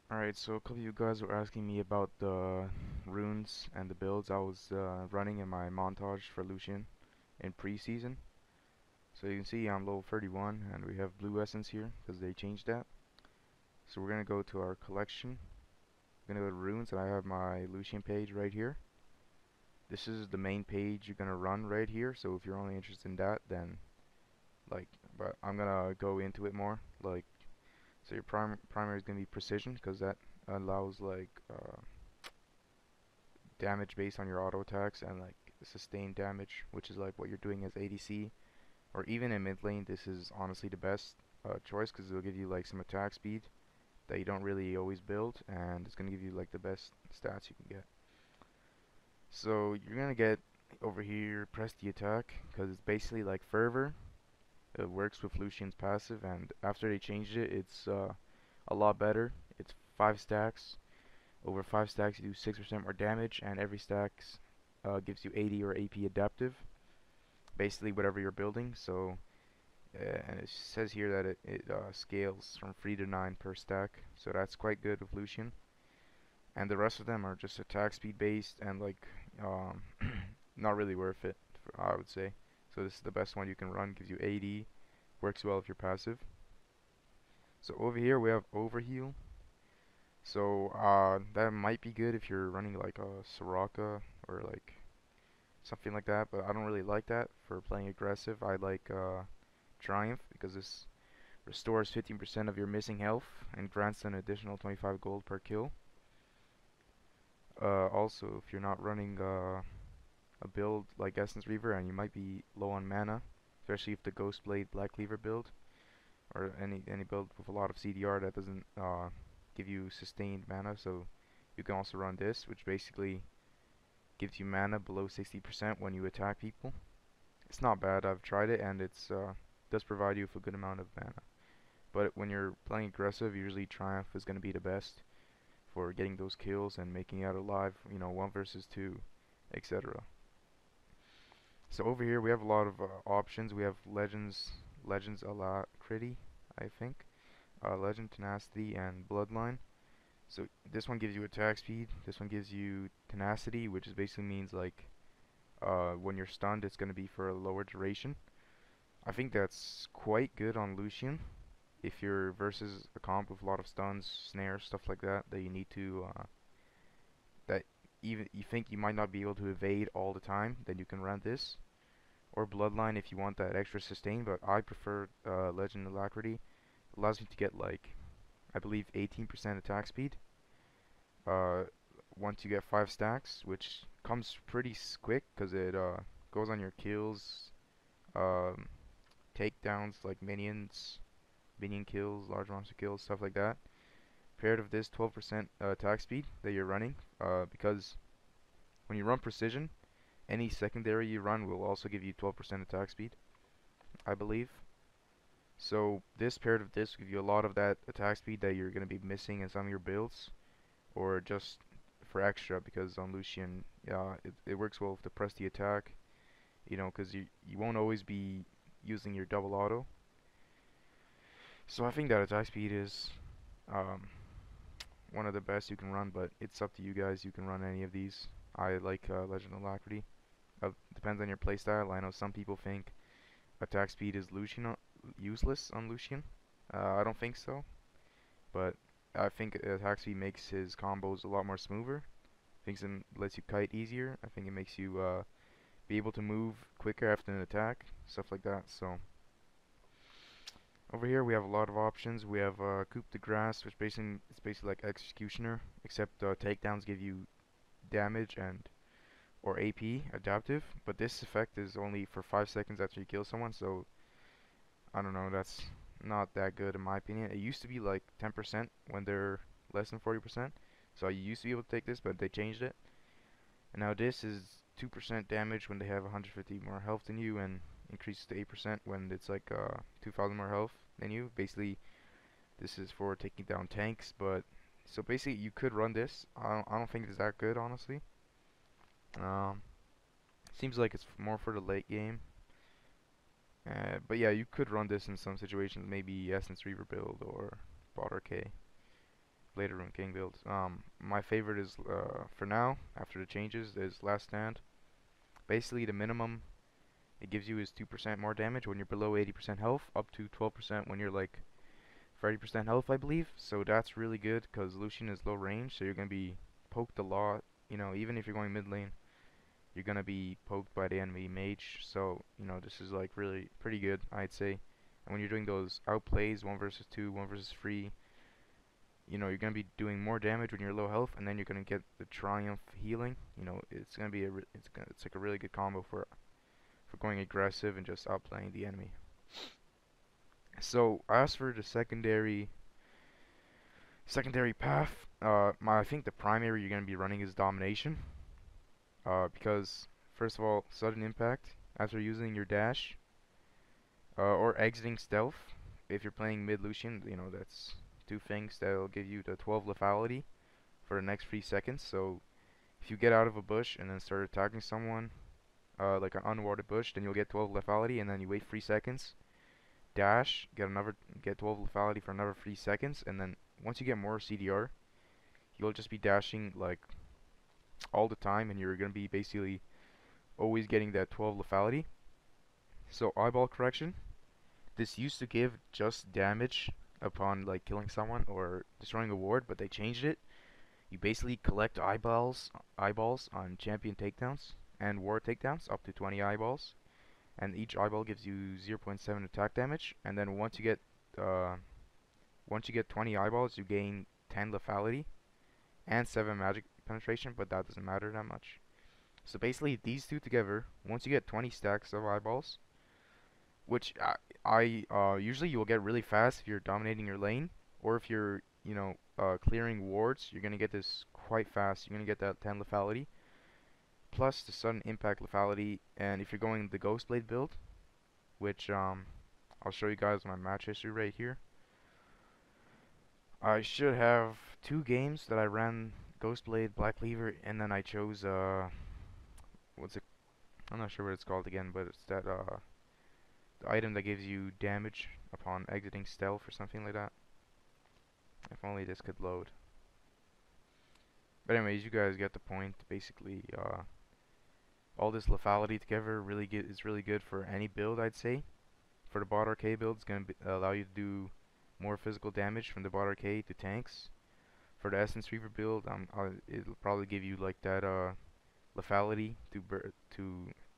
Alright, so a couple of you guys were asking me about the runes and the builds I was running in my montage for Lucian in preseason. So you can see I'm level 31 and we have blue essence here because they changed that. So we're gonna go to our collection. We're gonna go to runes and I have my Lucian page right here. This is the main page you're gonna run right here. So if you're only interested in that, then like, but I'm gonna go into it more. Like, so your primary is gonna be precision because that allows like damage based on your auto attacks and like sustained damage, which is like what you're doing as ADC or even in mid lane. This is honestly the best choice because it'll give you like some attack speed that you don't really always build, and it's gonna give you like the best stats you can get. So you're gonna get over here, press the attack because it's basically like fervor. It works with Lucian's passive, and after they changed it, it's a lot better. It's 5 stacks. Over 5 stacks, you do 6% more damage, and every stack gives you 80 or AP adaptive, basically whatever you're building. So, and it says here that it scales from 3 to 9 per stack, so that's quite good with Lucian. And the rest of them are just attack speed based and like um, not really worth it, I would say. So this is the best one you can run. Gives you 80, works well if you're passive. So over here we have overheal. So that might be good if you're running like a Soraka or like something like that, but I don't really like that for playing aggressive. I like Triumph because this restores 15% of your missing health and grants an additional 25 gold per kill. Also, if you're not running a build like Essence Reaver and you might be low on mana, especially if the Ghost Blade Black Cleaver build or any build with a lot of CDR that doesn't give you sustained mana, so you can also run this, which basically gives you mana below 60% when you attack people. It's not bad. I've tried it, and it's does provide you with a good amount of mana. But when you're playing aggressive, usually Triumph is going to be the best for getting those kills and making it out alive. You know, 1 versus 2, etc. So over here we have a lot of options. We have Legends Alacrity, I think, Legend Tenacity, and Bloodline. So this one gives you attack speed. This one gives you tenacity, which is basically means like when you're stunned, it's going to be for a lower duration. I think that's quite good on Lucian. If you're versus a comp with a lot of stuns, snares, stuff like that, that you need to that even you think you might not be able to evade all the time, then you can run this. Or Bloodline if you want that extra sustain, but I prefer Legend Alacrity. Allows me to get like I believe 18% attack speed. Uh, Once you get 5 stacks, which comes pretty quick because it goes on your kills, um, takedowns like minion kills, large monster kills, stuff like that. Paired with this 12% attack speed that you're running, because when you run precision, any secondary you run will also give you 12% attack speed, I believe. So this paired with this will give you a lot of that attack speed that you're going to be missing in some of your builds, or just for extra because on Lucian, it works well with the press the attack, you know, because you won't always be using your double auto. So I think that attack speed is um, one of the best you can run, but it's up to you guys. You can run any of these. I like Legend Alacrity. Depends on your playstyle. I know some people think attack speed is useless on Lucian. I don't think so, but I think attack speed makes his combos a lot more smoother. Thinks it lets you kite easier. I think it makes you be able to move quicker after an attack, stuff like that. So over here we have a lot of options. We have Coup de Grace, which basically it's basically like Executioner, except takedowns give you damage and or AP adaptive, but this effect is only for 5 seconds after you kill someone, so I don't know, that's not that good in my opinion. It used to be like 10% when they're less than 40%, so you used to be able to take this, but they changed it. And now this is 2% damage when they have 150 more health than you, and increases to 8% when it's like 2000 more health than you. Basically, this is for taking down tanks, but so basically you could run this. I don't think it's that good, honestly. Um, Seems like it's more for the late game. But yeah, you could run this in some situations, maybe Essence Reaver build or Bot K. later on king builds. My favorite is for now after the changes is Last Stand. Basically, the minimum it gives you is 2% more damage when you're below 80% health, up to 12% when you're like 30% health, I believe. So that's really good because Lucian is low range, so you're gonna be poked a lot. You know, even if you're going mid lane, you're gonna be poked by the enemy mage. So you know, this is like really pretty good, I'd say. And when you're doing those outplays, 1 versus 2, 1 versus 3, you know, you're gonna be doing more damage when you're low health, and then you're gonna get the triumph healing. You know, it's gonna be it's like a really good combo for going aggressive and just outplaying the enemy. So as for the secondary path, I think the primary you're gonna be running is domination. Because first of all, sudden impact after using your dash, or exiting stealth. If you're playing mid Lucian, you know that's two things that'll give you the 12 lethality for the next 3 seconds. So if you get out of a bush and then start attacking someone, like an unwarded bush, then you'll get 12 lethality, and then you wait 3 seconds, dash, get 12 lethality for another 3 seconds, and then once you get more CDR, you'll just be dashing like all the time, and you're gonna be basically always getting that 12 lethality. So eyeball correction. This used to give just damage upon like killing someone or destroying a ward, but they changed it. You basically collect eyeballs on champion takedowns and ward takedowns up to 20 eyeballs, and each eyeball gives you 0.7 attack damage. And then uh, once you get 20 eyeballs, you gain 10 lethality and 7 magic penetration, but that doesn't matter that much. So basically, these two together, once you get 20 stacks of eyeballs, which usually you'll get really fast if you're dominating your lane, or if you're, you know, clearing wards, you're gonna get this quite fast. You're gonna get that 10 lethality, plus the sudden impact lethality, and if you're going the Ghostblade build, which I'll show you guys my match history right here. I should have 2 games that I ran Ghostblade, Black Cleaver, and then I chose what's it? I'm not sure what it's called again, but it's that the item that gives you damage upon exiting stealth or something like that. If only this could load. But anyways, you guys get the point. Basically, all this lethality together is really good for any build, I'd say. For the bot RK build, it's gonna allow you to do more physical damage from the bot RK to tanks. For the Essence Reaver build, it'll probably give you like that lethality to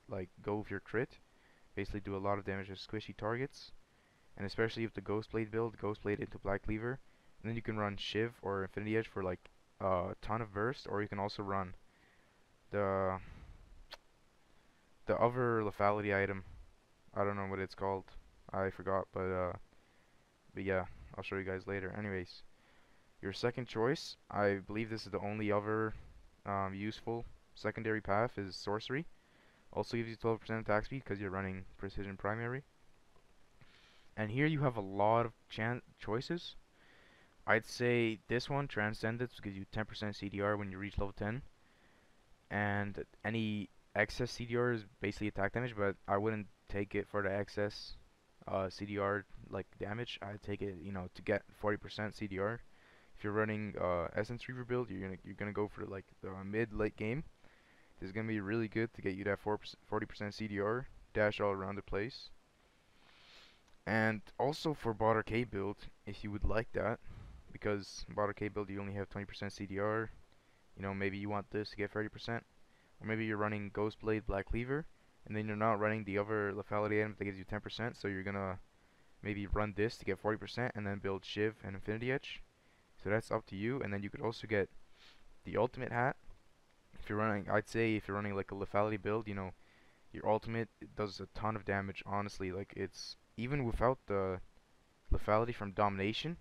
like go with your crit. Basically, do a lot of damage to squishy targets. And especially if the Ghostblade build, Ghostblade into Black Cleaver, and then you can run Shiv or Infinity Edge for like a ton of burst, or you can also run the other lethality item. I don't know what it's called. I forgot, but yeah, I'll show you guys later. Anyways, your second choice, I believe this is the only other useful secondary path, is sorcery. Also gives you 12% attack speed because you're running precision primary. And here you have a lot of choices. I'd say this one, Transcendence, gives you 10% CDR when you reach level 10. And any excess CDR is basically attack damage, but I wouldn't take it for the excess CDR like damage. I'd take it, you know, to get 40% CDR. If you're running Essence Reaver build, you're gonna go for like the mid-late game. This is gonna be really good to get you that 40% CDR, dash all around the place. And also for bot RK build, if you would like that, because bot RK build you only have 20% CDR, you know, maybe you want this to get 30%, or maybe you're running Ghostblade, Black Cleaver, and then you're not running the other lethality item that gives you 10%, so you're gonna maybe run this to get 40% and then build Shiv and Infinity Edge. So that's up to you. And then you could also get the ultimate hat. If you're running, I'd say if you're running like a lethality build, you know, your ultimate does a ton of damage, honestly. Like, it's even without the lethality from domination,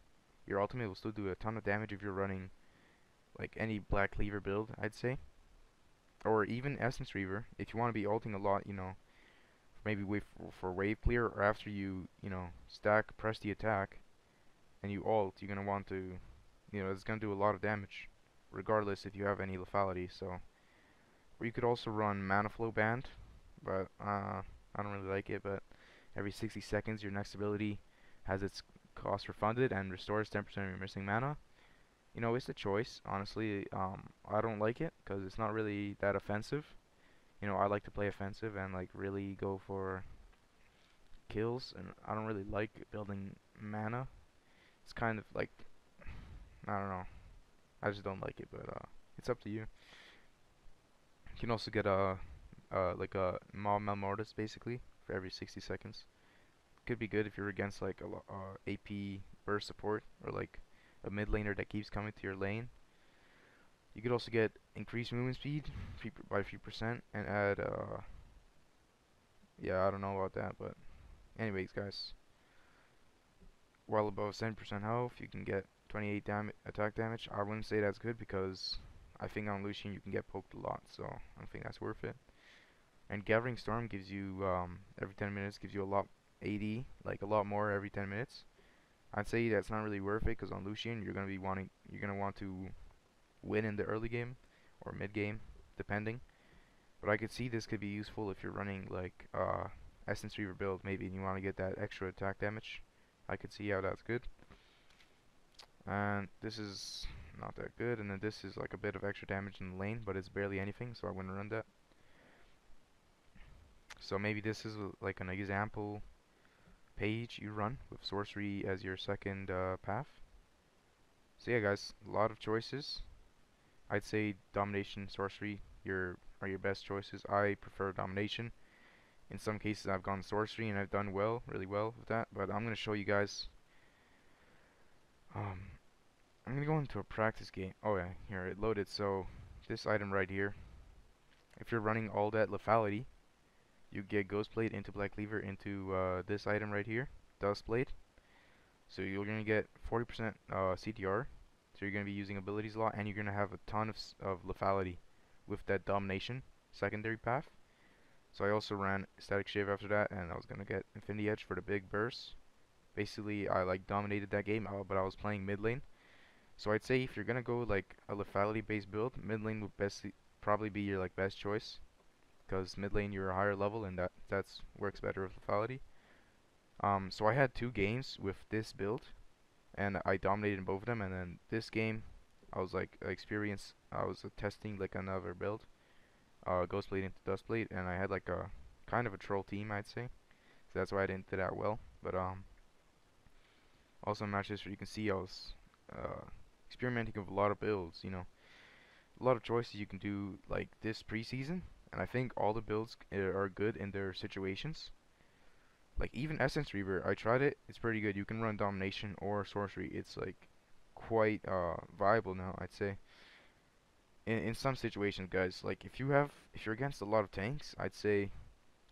your ultimate will still do a ton of damage if you're running like any Black Cleaver build, I'd say. Or even Essence Reaver, if you want to be ulting a lot, you know, maybe wait for wave clear, or after you know, press the attack, and you ult, you're gonna want to, you know, it's gonna do a lot of damage, regardless if you have any lethality. So, or you could also run Mana Flow Band, but I don't really like it. But every 60 seconds, your next ability has its cost refunded and restores 10% of your missing mana. You know, it's a choice. Honestly, I don't like it because it's not really that offensive. You know, I like to play offensive and like really go for kills, and I don't really like building mana. It's kind of like, I don't know. I just don't like it, but it's up to you. You can also get like a mob malmortis basically for every 60 seconds. Could be good if you're against like AP burst support or like a mid laner that keeps coming to your lane. You could also get increased movement speed by 3% and add yeah, I don't know about that, but anyways, guys, well above 70% health, you can get 28 attack damage. I wouldn't say that's good because I think on Lucian you can get poked a lot, so I don't think that's worth it. And Gathering Storm gives you every 10 minutes gives you a lot 80, like a lot more every 10 minutes. I'd say that's not really worth it because on Lucian you're gonna want to win in the early game or mid game, depending. But I could see this could be useful if you're running like Essence Reaver build maybe and you want to get that extra attack damage. I could see how that's good. And this is not that good, and then this is like a bit of extra damage in the lane, but it's barely anything, so I wouldn't run that. So maybe this is like an example page you run with sorcery as your second path. So yeah, guys, a lot of choices. I'd say domination, sorcery, are your best choices. I prefer domination. In some cases, I've gone sorcery and I've done well, really well with that. But I'm gonna show you guys. Um, I'm gonna go into a practice game. Oh yeah, here it loaded. So this item right here, if you're running all that lethality, you get Ghost Blade into Black Cleaver into this item right here, Dust Blade. So you're gonna get 40% CTR. So you're gonna be using abilities a lot, and you're gonna have a ton of lethality with that domination secondary path. So I also ran Static Shave after that, and I was gonna get Infinity Edge for the big burst. Basically, I like dominated that game, but I was playing mid lane. So I'd say if you're gonna go like a lethality based build, mid lane would probably be your like best choice, because mid lane you're a higher level and that's works better with lethality. So I had 2 games with this build, and I dominated in both of them. And then this game, I was like I was testing like another build, Ghost Blade into Dust Blade, and I had like a kind of a troll team, I'd say. So that's why I didn't do that well. But also in match history, you can see I was experimenting with a lot of builds. You know, a lot of choices you can do like this preseason, and I think all the builds are good in their situations. Like even Essence Reaver, I tried it. It's pretty good. You can run Domination or Sorcery. It's like quite viable now, I'd say. In some situations, guys, like if you're against a lot of tanks, I'd say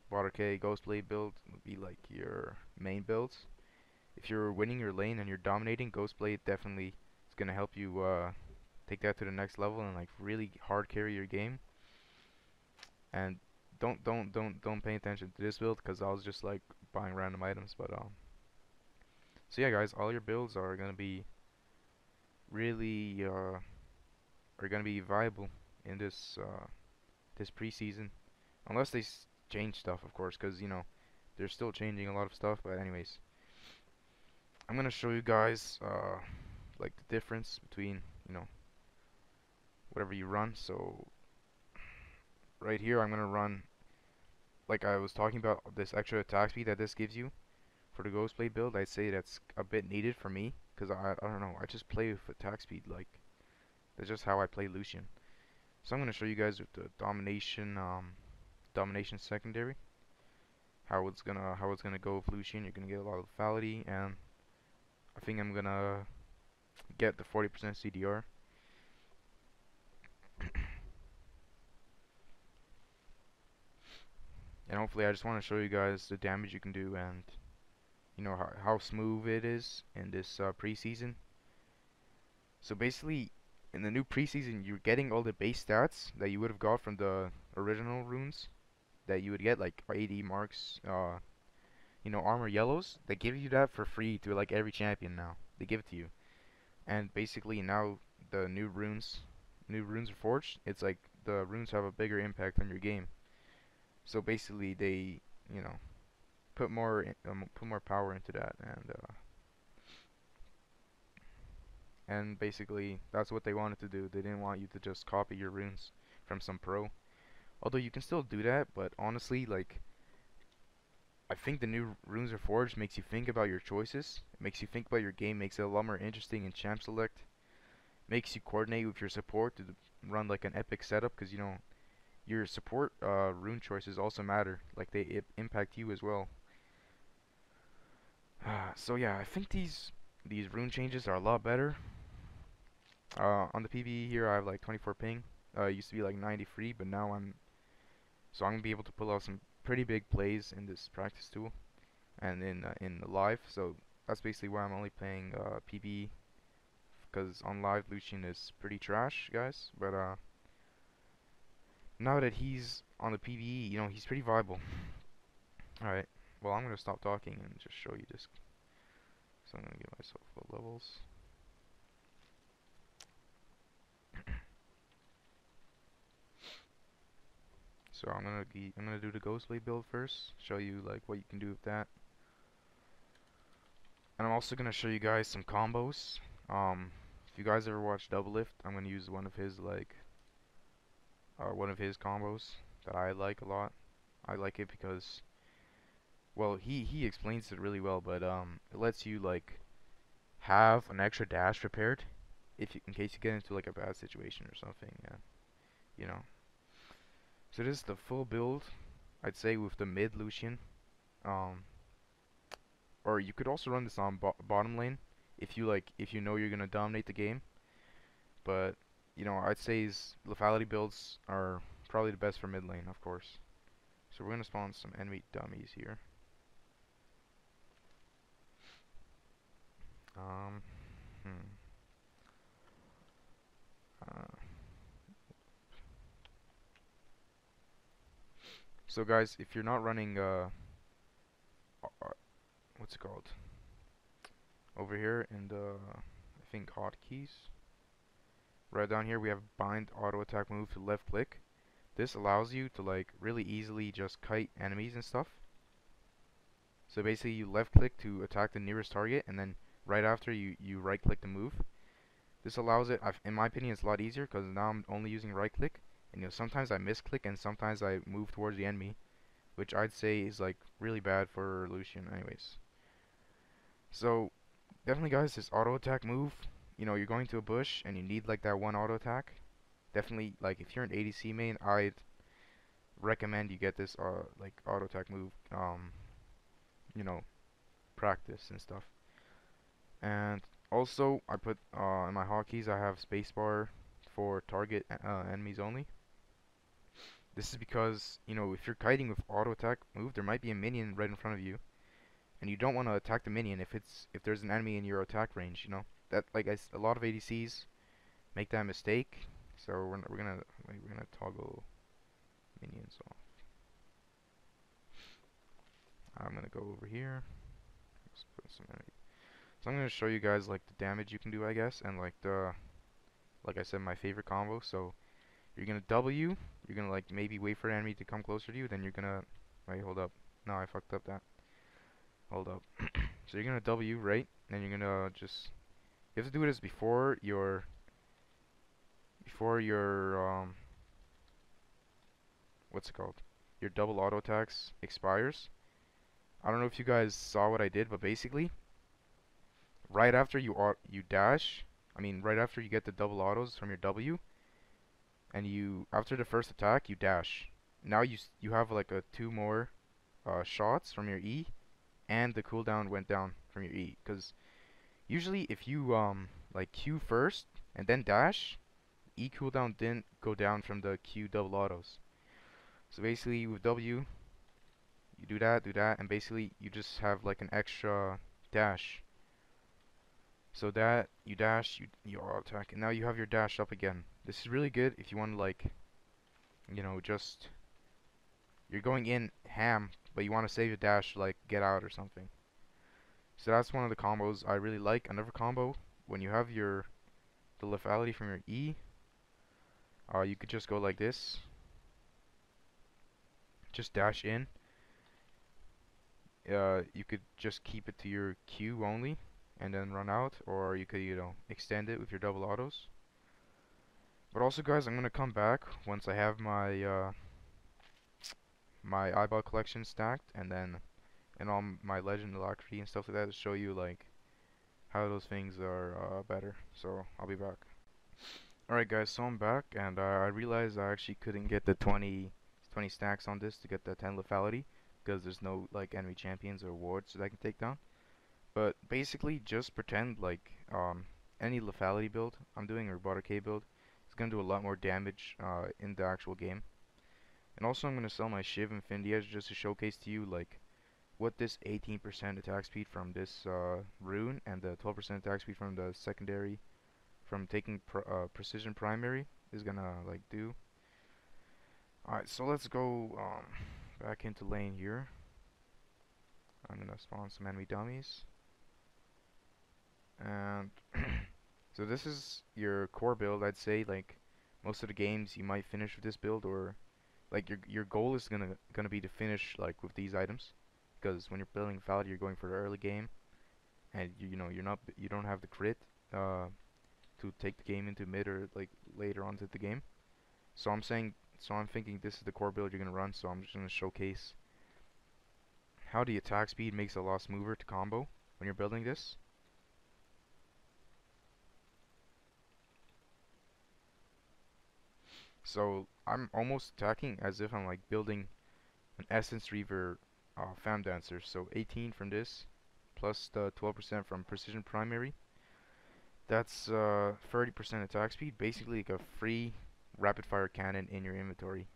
Water K Ghostblade build would be like your main builds. If you're winning your lane and you're dominating, Ghostblade definitely is gonna help you take that to the next level and like really hard carry your game. And don't pay attention to this build because I was just like buying random items. But so yeah, guys, all your builds are gonna be really are gonna be viable in this preseason, unless they change stuff, of course, because you know they're still changing a lot of stuff. But anyways, I'm gonna show you guys like the difference between you know whatever you run. So right here, I'm gonna run like I was talking about this extra attack speed that this gives you for the Ghostblade build. I'd say that's a bit needed for me because I don't know, I just play with attack speed, like that's just how I play Lucian. So I'm gonna show you guys with the domination secondary how it's gonna go with Lucian. You're gonna get a lot of lethality, and I think I'm gonna get the 40% CDR. And hopefully I just want to show you guys the damage you can do and you know how smooth it is in this preseason. So basically in the new preseason you're getting all the base stats that you would have got from the original runes that you would get, like 80 marks, you know, armor yellows. They give you that for free to like every champion now. They give it to you. And basically now the new runes are forged. It's like the runes have a bigger impact on your game. So basically they, you know, put more power into that, and and basically that's what they wanted to do. They didn't want you to just copy your runes from some pro. Although you can still do that, but honestly, like, I think the new runes Reforged makes you think about your choices. It makes you think about your game, makes it a lot more interesting in champ select. Makes you coordinate with your support to run like an epic setup, because you know your support rune choices also matter. Like they impact you as well. So yeah, I think these rune changes are a lot better. On the PvE here, I have like 24 ping. It used to be like 93, but now I'm gonna be able to pull out some pretty big plays in this practice tool and in the live. So that's basically why I'm only playing PvE, because on live Lucian is pretty trash, guys. But now that he's on the PvE, you know, he's pretty viable. All right. Well, I'm gonna stop talking and just show you this. So I'm gonna give myself full levels. So I'm gonna do the Ghostblade build first, show you like what you can do with that. And I'm also gonna show you guys some combos. If you guys ever watch Double Lift, I'm gonna use one of his combos that I like a lot. I like it because, well, he explains it really well, but it lets you like have an extra dash prepared if you, in case you get into like a bad situation or something, you know. So this is the full build, I'd say, with the mid Lucian. Um, or you could also run this on bottom lane if you know you're gonna dominate the game. But you know, I'd say his lethality builds are probably the best for mid lane, of course. So we're gonna spawn some enemy dummies here. Um, hmm. Uh, so guys, if you're not running what's it called? Over here in the, I think, hotkeys. Right down here we have bind auto attack move to left click. This allows you to like really easily just kite enemies and stuff. So basically you left click to attack the nearest target, and then right after you right click to move. This allows it, in my opinion, it's a lot easier because now I'm only using right click, and you know, sometimes I misclick and sometimes I move towards the enemy, which I'd say is like really bad for Lucian anyways. So definitely guys, this auto attack move, you know, you're going to a bush and you need like that one auto attack. Definitely, like, if you're an ADC main, I'd recommend you get this like auto attack move, you know, practice and stuff. And also I put in my hotkeys I have spacebar for target enemies only. This is because, you know, if you're kiting with auto attack move, there might be a minion right in front of you, and you don't want to attack the minion if there's an enemy in your attack range. You know that, like, a lot of ADCs make that mistake. So we're gonna toggle minions off. I'm gonna go over here. Let's put some enemy. So I'm gonna show you guys like the damage you can do, I guess, and like like I said, my favorite combo. So you're gonna W. You're gonna like maybe wait for an enemy to come closer to you. Then you're gonna wait. Hold up. No, I fucked up that. Hold up. So you're gonna W, right? And you're gonna just, you have to do this before your what's it called? Your double auto attacks expires. I don't know if you guys saw what I did, but basically, right after you dash, I mean right after you get the double autos from your W, and you after the first attack you dash. Now you have like a two more shots from your E, and the cooldown went down from your E. Because usually if you like Q first and then dash, E cooldown didn't go down from the Q double autos. So basically with W, you do that, and basically you just have like an extra dash. So that you dash, you auto attack, and now you have your dash up again. This is really good if you want to, like, you know, just you're going in ham, but you want to save your dash to like get out or something. So that's one of the combos I really like. Another combo, when you have the lethality from your E, you could just go like this. Just dash in. You could just keep it to your Q only, and then run out, or you could, you know, extend it with your double autos. But also, guys, I'm gonna come back once I have my eyeball collection stacked, and then and all my legend alacrity and stuff like that to show you like how those things are better. So I'll be back. Alright, guys, so I'm back, and I realized I actually couldn't get the 20 stacks on this to get the 10 lethality because there's no like enemy champions or wards that I can take down. But basically, just pretend like any lethality build I'm doing or Butter K build is gonna do a lot more damage in the actual game. And also, I'm gonna sell my Shiv Infinity Edge just to showcase to you like what this 18% attack speed from this rune and the 12% attack speed from the secondary from taking precision primary is gonna like do. Alright, so let's go back into lane here. I'm gonna spawn some enemy dummies. And so this is your core build. I'd say like most of the games you might finish with this build, or like your goal is gonna be to finish like with these items, because when you're building Valid you're going for the early game, and you know you don't have the crit to take the game into mid or like later on to the game. So I'm thinking this is the core build you're gonna run. So I'm just gonna showcase how the attack speed makes a lot smoother to combo when you're building this. So I'm almost attacking as if I'm like building an Essence Reaver Fam Dancer. So 18 from this, plus the 12% from Precision Primary. That's 30% attack speed, basically like a free rapid fire cannon in your inventory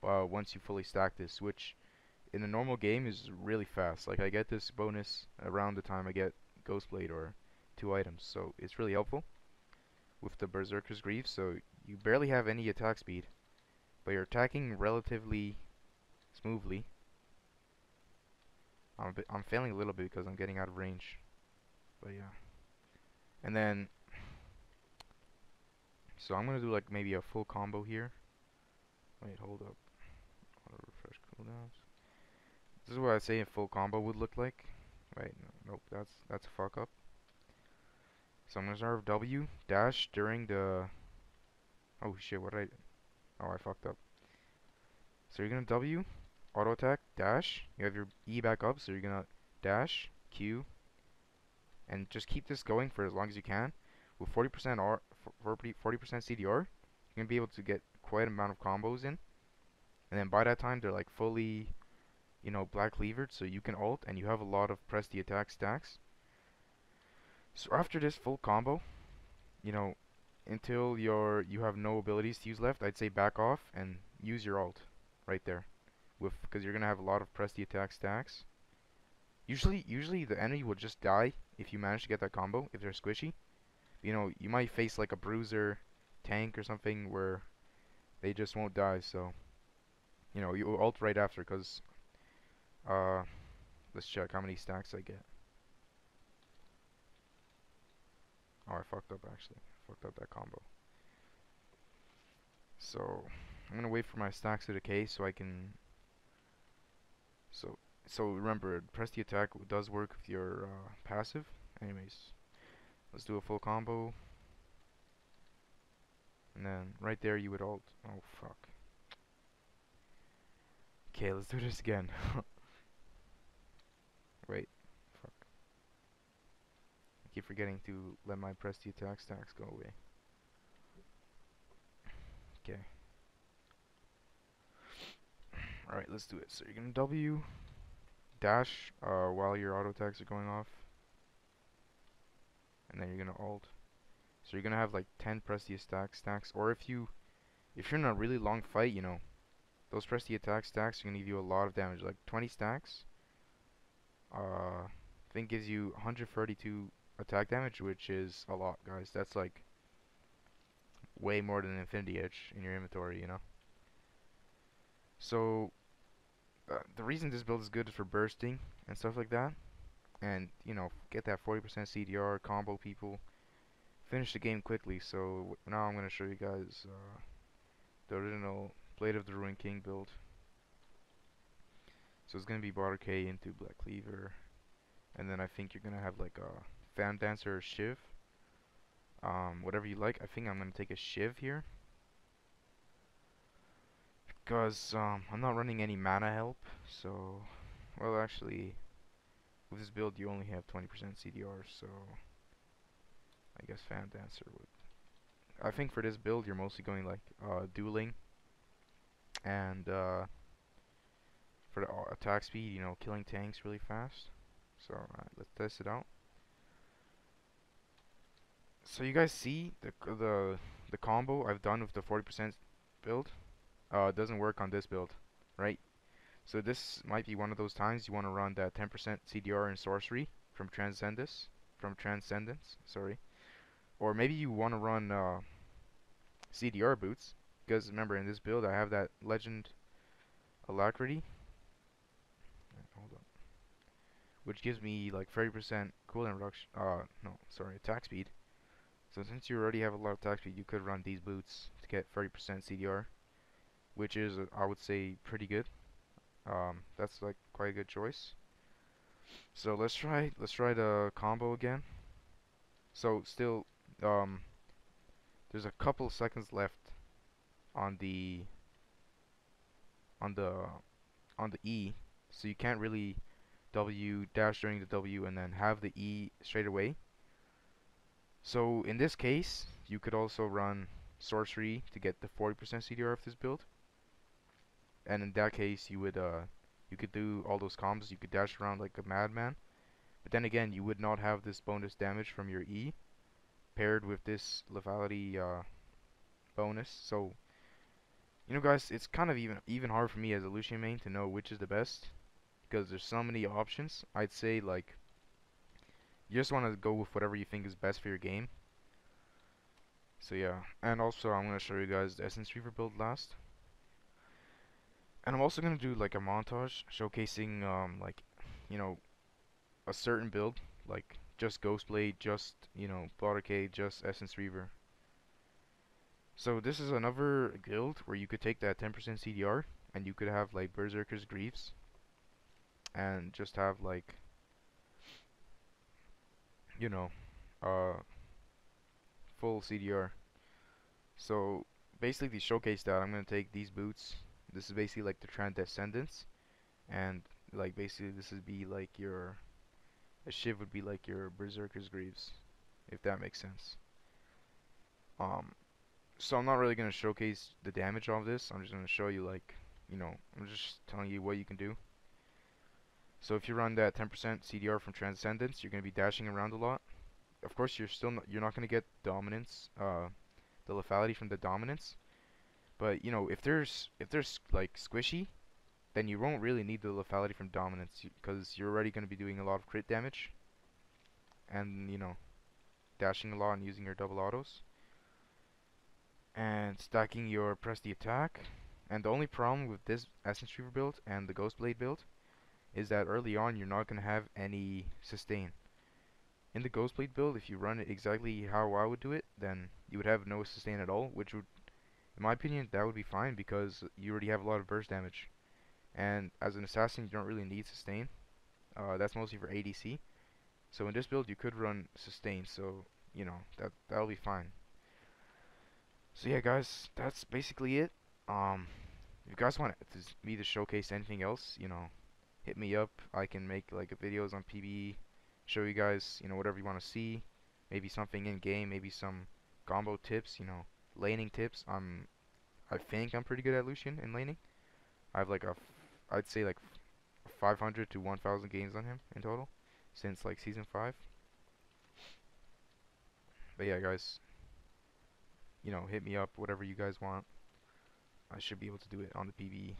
once you fully stack this, which in a normal game is really fast. Like I get this bonus around the time I get Ghostblade or 2 items, so it's really helpful with the Berserker's Greaves. So you barely have any attack speed, but you're attacking relatively smoothly. I'm failing a little bit because I'm getting out of range, but yeah. And then, so I'm gonna do like maybe a full combo here. Wait, hold up. Auto refresh cooldowns. This is what I'd say a full combo would look like. Wait, no, nope, that's a fuck up. So I'm gonna start with W dash during the. Oh shit, what did I? Oh, I fucked up. So you're gonna W, auto attack, dash. You have your E back up, so you're gonna dash, Q, and just keep this going for as long as you can. With 40% 40% CDR, you're gonna be able to get quite an amount of combos in. And then by that time, they're like fully, you know, black levered, so you can ult, and you have a lot of press the attack stacks. So after this full combo, you know, until you have no abilities to use left, I'd say back off and use your ult right there, with because you're gonna have a lot of press the attack stacks. Usually the enemy will just die if you manage to get that combo if they're squishy. You know, you might face like a bruiser, tank or something where they just won't die. So you know you ult right after, because uh, let's check how many stacks I get. Oh, I fucked up actually. Fucked up that combo. So I'm gonna wait for my stacks to decay so I can. So remember, press the attack does work with your passive. Anyways, let's do a full combo, and then right there you would ult. Oh fuck. Okay, let's do this again. Wait, fuck. I keep forgetting to let my press the attack stacks go away. Okay. Alright, let's do it. So you're gonna W dash while your auto attacks are going off, and then you're gonna ult. So you're gonna have like 10 press the attack stacks, or if you're in a really long fight, you know, those press the attack stacks are gonna give you a lot of damage. Like 20 stacks, I think gives you 132 attack damage, which is a lot, guys. That's like way more than an Infinity Edge in your inventory, you know. So the reason this build is good is for bursting and stuff like that, and you know, get that 40% CDR, combo people, finish the game quickly. So now I'm gonna show you guys the original Blade of the Ruined King build. So it's gonna be Barter K into Black Cleaver, and then I think you're gonna have like a Fan Dancer or Shiv. Whatever you like. I think I'm gonna take a Shiv here. Because I'm not running any mana help, so well actually with this build you only have 20% CDR, so I guess Fan Dancer would. I think for this build you're mostly going like dueling and for the attack speed, you know, killing tanks really fast. So let's test it out. So you guys see the combo I've done with the 40% build doesn't work on this build, right? So this might be one of those times you want to run that 10% CDR in sorcery from Transcendence, sorry. Or maybe you want to run CDR boots, because remember in this build I have that legend alacrity, hold on, which gives me like 30% cooldown reduction, no, sorry, attack speed. So since you already have a lot of attack speed, you could run these boots to get 30% CDR, which is, I would say, pretty good. That's like quite a good choice. So let's try the combo again. So still, um, there's a couple seconds left on the on the on the E, so you can't really W dash during the W and then have the E straight away. So in this case, you could also run sorcery to get the 40% CDR of this build, and in that case you could do all those combos. You could dash around like a madman, but then again you would not have this bonus damage from your E paired with this lethality bonus. So you know guys, it's kind of even hard for me as a Lucian main to know which is the best because there's so many options. I'd say like you just want to go with whatever you think is best for your game. So yeah, and also I'm gonna show you guys the Essence Reaver build last. And I'm also gonna do like a montage showcasing like, you know, a certain build, like just Ghostblade, just, you know, Blood just Essence Reaver. So this is another guild where you could take that 10% CDR and you could have like Berserker's Greaves and just have like, you know, uh full CDR. So basically to showcase that, I'm gonna take these boots. This is basically like the Transcendence, and like basically this would be like your a Shiv would be like your Berserker's Greaves, if that makes sense. Um, so I'm not really gonna showcase the damage of this. I'm just gonna show you like, you know, I'm just telling you what you can do. So if you run that 10% CDR from Transcendence, you're gonna be dashing around a lot. Of course, you're not gonna get dominance, the lethality from the dominance. But you know, if there's like squishy, then you won't really need the lethality from dominance because you're already gonna be doing a lot of crit damage, and you know, dashing a lot and using your double autos and stacking your press the attack. And the only problem with this Essence Reaver build and the Ghostblade build is that early on you're not gonna have any sustain. In the Ghostblade build, if you run it exactly how I would do it, then you would have no sustain at all, which would, in my opinion, that would be fine because you already have a lot of burst damage. And as an assassin, you don't really need sustain. That's mostly for ADC. So in this build, you could run sustain. So you know that'll be fine. So yeah, guys, that's basically it. If you guys want me to showcase anything else, you know, hit me up. I can make like videos on PvE, show you guys, you know, whatever you want to see. Maybe something in game, maybe some combo tips, you know, laning tips. I think I'm pretty good at Lucian in laning. I have like I'd say like 500 to 1,000 games on him in total since like season 5. But yeah, guys, you know, hit me up, whatever you guys want. I should be able to do it on the PvE.